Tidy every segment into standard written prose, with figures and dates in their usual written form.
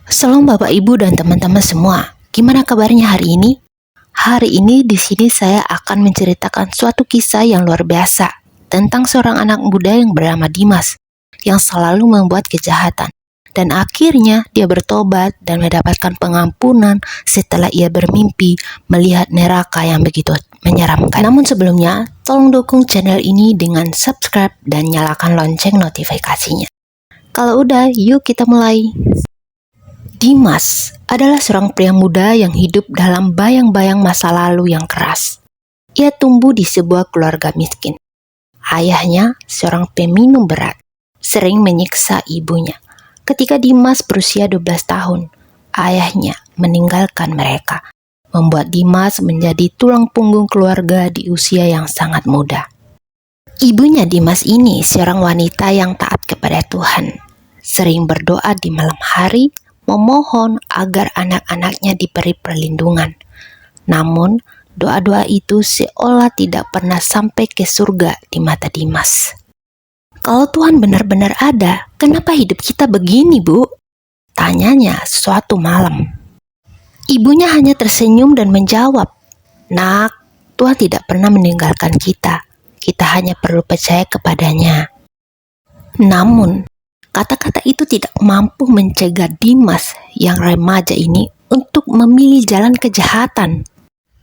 Salam Bapak Ibu dan teman-teman semua. Gimana kabarnya hari ini? Hari ini di sini saya akan menceritakan suatu kisah yang luar biasa tentang seorang anak muda yang bernama Dimas yang selalu membuat kejahatan dan akhirnya dia bertobat dan mendapatkan pengampunan setelah ia bermimpi melihat neraka yang begitu menyeramkan. Namun sebelumnya, tolong dukung channel ini dengan subscribe dan nyalakan lonceng notifikasinya. Kalau udah, yuk kita mulai. Dimas adalah seorang pria muda yang hidup dalam bayang-bayang masa lalu yang keras. Ia tumbuh di sebuah keluarga miskin. Ayahnya, seorang peminum berat, sering menyiksa ibunya. Ketika Dimas berusia 12 tahun, ayahnya meninggalkan mereka, membuat Dimas menjadi tulang punggung keluarga di usia yang sangat muda. Ibunya Dimas ini seorang wanita yang taat kepada Tuhan, sering berdoa di malam hari, memohon agar anak-anaknya diberi perlindungan. Namun, doa-doa itu seolah tidak pernah sampai ke surga di mata Dimas. Kalau Tuhan benar-benar ada, kenapa hidup kita begini, Bu? Tanyanya suatu malam. Ibunya hanya tersenyum dan menjawab, "Nak, Tuhan tidak pernah meninggalkan kita. Kita hanya perlu percaya kepadanya." Namun, kata-kata itu tidak mampu mencegah Dimas yang remaja ini untuk memilih jalan kejahatan.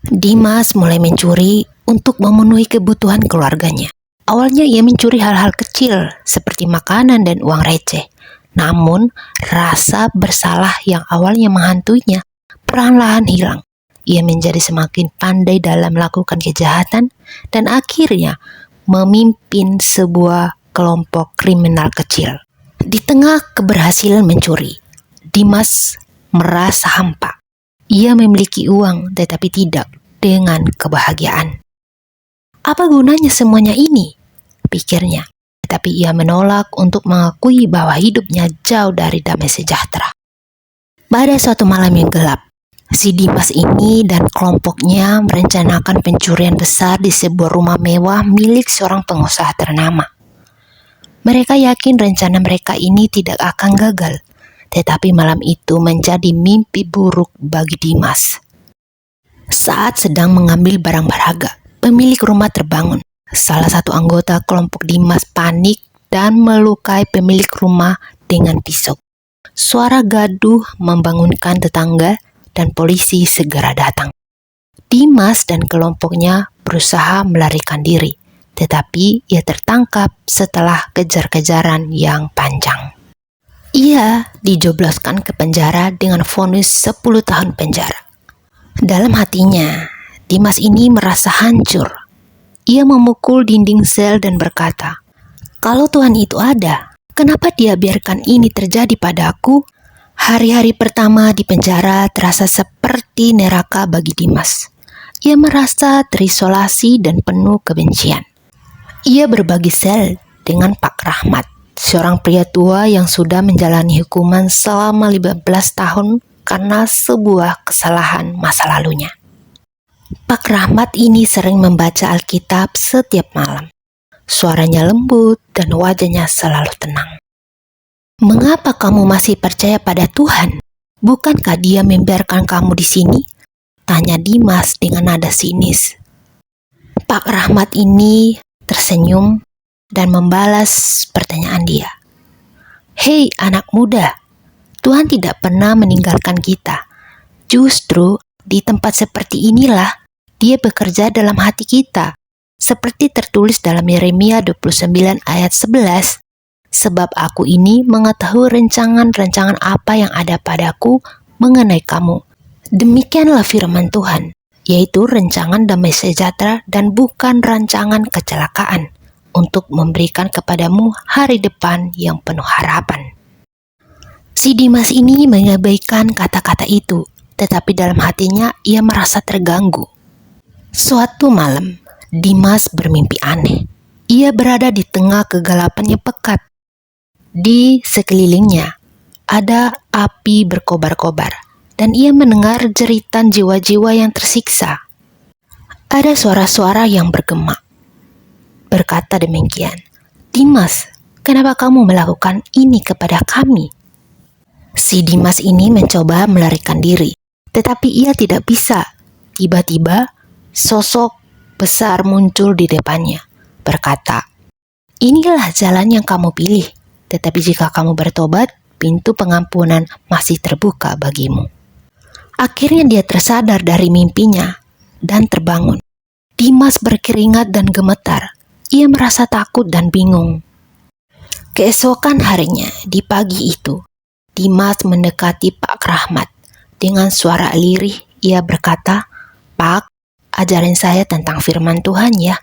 Dimas mulai mencuri untuk memenuhi kebutuhan keluarganya. Awalnya ia mencuri hal-hal kecil seperti makanan dan uang receh. Namun, rasa bersalah yang awalnya menghantuinya perlahan-lahan hilang. Ia menjadi semakin pandai dalam melakukan kejahatan dan akhirnya memimpin sebuah kelompok kriminal kecil. Di tengah keberhasilan mencuri, Dimas merasa hampa. Ia memiliki uang tetapi tidak dengan kebahagiaan. Apa gunanya semuanya ini? Pikirnya. Tetapi ia menolak untuk mengakui bahwa hidupnya jauh dari damai sejahtera. Pada suatu malam yang gelap, si Dimas ini dan kelompoknya merencanakan pencurian besar di sebuah rumah mewah milik seorang pengusaha ternama. Mereka yakin rencana mereka ini tidak akan gagal, tetapi malam itu menjadi mimpi buruk bagi Dimas. Saat sedang mengambil barang berharga, pemilik rumah terbangun. Salah satu anggota kelompok Dimas panik dan melukai pemilik rumah dengan pisau. Suara gaduh membangunkan tetangga dan polisi segera datang. Dimas dan kelompoknya berusaha melarikan diri, tetapi ia tertangkap setelah kejar-kejaran yang panjang. Ia dijebloskan ke penjara dengan vonis 10 tahun penjara. Dalam hatinya, Dimas ini merasa hancur. Ia memukul dinding sel dan berkata, "Kalau Tuhan itu ada, kenapa Dia biarkan ini terjadi padaku?" Hari-hari pertama di penjara terasa seperti neraka bagi Dimas. Ia merasa terisolasi dan penuh kebencian. Ia berbagi sel dengan Pak Rahmat, seorang pria tua yang sudah menjalani hukuman selama 15 tahun karena sebuah kesalahan masa lalunya. Pak Rahmat ini sering membaca Alkitab setiap malam. Suaranya lembut dan wajahnya selalu tenang. "Mengapa kamu masih percaya pada Tuhan? Bukankah Dia membiarkan kamu di sini?" tanya Dimas dengan nada sinis. Pak Rahmat ini tersenyum dan membalas pertanyaan dia. "Hei anak muda, Tuhan tidak pernah meninggalkan kita. Justru di tempat seperti inilah Dia bekerja dalam hati kita. Seperti tertulis dalam Yeremia 29 ayat 11, sebab aku ini mengetahui rancangan-rancangan apa yang ada padaku mengenai kamu. Demikianlah firman Tuhan, yaitu rancangan damai sejahtera dan bukan rancangan kecelakaan, untuk memberikan kepadamu hari depan yang penuh harapan." Si Dimas ini mengabaikan kata-kata itu, tetapi dalam hatinya ia merasa terganggu. Suatu malam, Dimas bermimpi aneh. Ia berada di tengah kegelapan yang pekat. Di sekelilingnya ada api berkobar-kobar, dan ia mendengar jeritan jiwa-jiwa yang tersiksa. Ada suara-suara yang bergema. Berkata demikian, "Dimas, kenapa kamu melakukan ini kepada kami?" Si Dimas ini mencoba melarikan diri, tetapi ia tidak bisa. Tiba-tiba, sosok besar muncul di depannya, berkata, "Inilah jalan yang kamu pilih, tetapi jika kamu bertobat, pintu pengampunan masih terbuka bagimu." Akhirnya dia tersadar dari mimpinya dan terbangun. Dimas berkeringat dan gemetar. Ia merasa takut dan bingung. Keesokan harinya, di pagi itu, Dimas mendekati Pak Rahmat. Dengan suara lirih, ia berkata, "Pak, ajarin saya tentang firman Tuhan ya.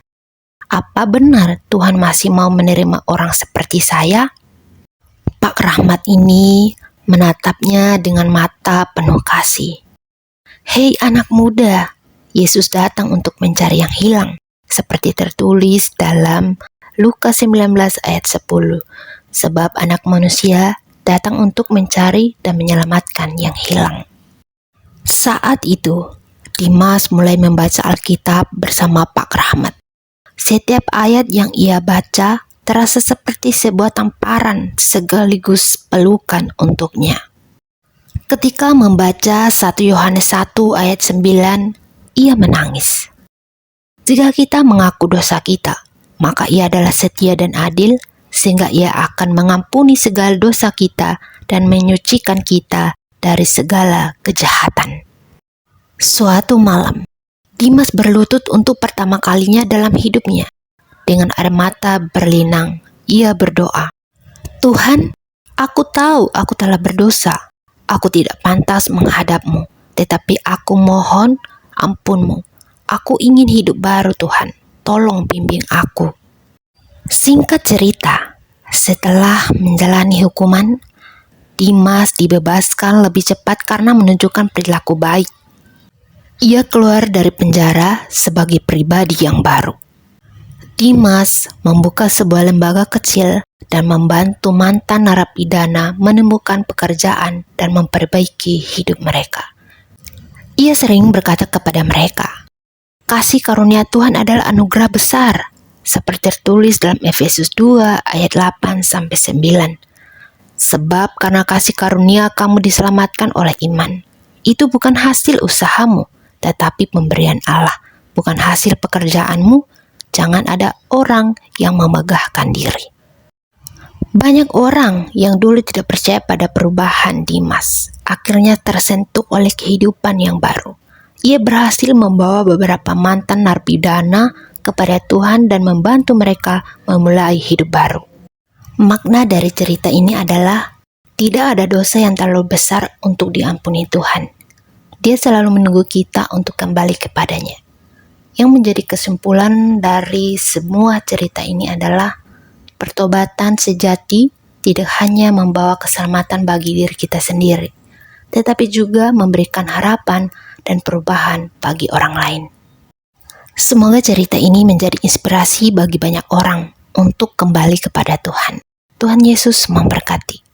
Apa benar Tuhan masih mau menerima orang seperti saya?" Pak Rahmat ini menatapnya dengan mata penuh kasih. "Hei anak muda, Yesus datang untuk mencari yang hilang, seperti tertulis dalam Lukas 19 ayat 10. Sebab anak manusia datang untuk mencari dan menyelamatkan yang hilang." Saat itu, Dimas mulai membaca Alkitab bersama Pak Rahmat. Setiap ayat yang ia baca terasa seperti sebuah tamparan sekaligus pelukan untuknya. Ketika membaca 1 Yohanes 1 ayat 9, ia menangis. Jika kita mengaku dosa kita, maka ia adalah setia dan adil, sehingga ia akan mengampuni segala dosa kita dan menyucikan kita dari segala kejahatan. Suatu malam, Dimas berlutut untuk pertama kalinya dalam hidupnya. Dengan air mata berlinang, ia berdoa, "Tuhan, aku tahu aku telah berdosa. Aku tidak pantas menghadap-Mu, tetapi aku mohon ampun-Mu. Aku ingin hidup baru, Tuhan. Tolong bimbing aku." Singkat cerita, setelah menjalani hukuman, Dimas dibebaskan lebih cepat karena menunjukkan perilaku baik. Ia keluar dari penjara sebagai pribadi yang baru. Dimas membuka sebuah lembaga kecil dan membantu mantan narapidana menemukan pekerjaan dan memperbaiki hidup mereka. Ia sering berkata kepada mereka, "Kasih karunia Tuhan adalah anugerah besar," seperti tertulis dalam Efesus 2 ayat 8-9. "Sebab karena kasih karunia kamu diselamatkan oleh iman. Itu bukan hasil usahamu, tetapi pemberian Allah, bukan hasil pekerjaanmu. Jangan ada orang yang memegahkan diri." Banyak orang yang dulu tidak percaya pada perubahan Dimas, akhirnya tersentuh oleh kehidupan yang baru. Ia berhasil membawa beberapa mantan narapidana kepada Tuhan dan membantu mereka memulai hidup baru. Makna dari cerita ini adalah tidak ada dosa yang terlalu besar untuk diampuni Tuhan. Dia selalu menunggu kita untuk kembali kepadanya. Yang menjadi kesimpulan dari semua cerita ini adalah pertobatan sejati tidak hanya membawa keselamatan bagi diri kita sendiri, tetapi juga memberikan harapan dan perubahan bagi orang lain. Semoga cerita ini menjadi inspirasi bagi banyak orang untuk kembali kepada Tuhan. Tuhan Yesus memberkati.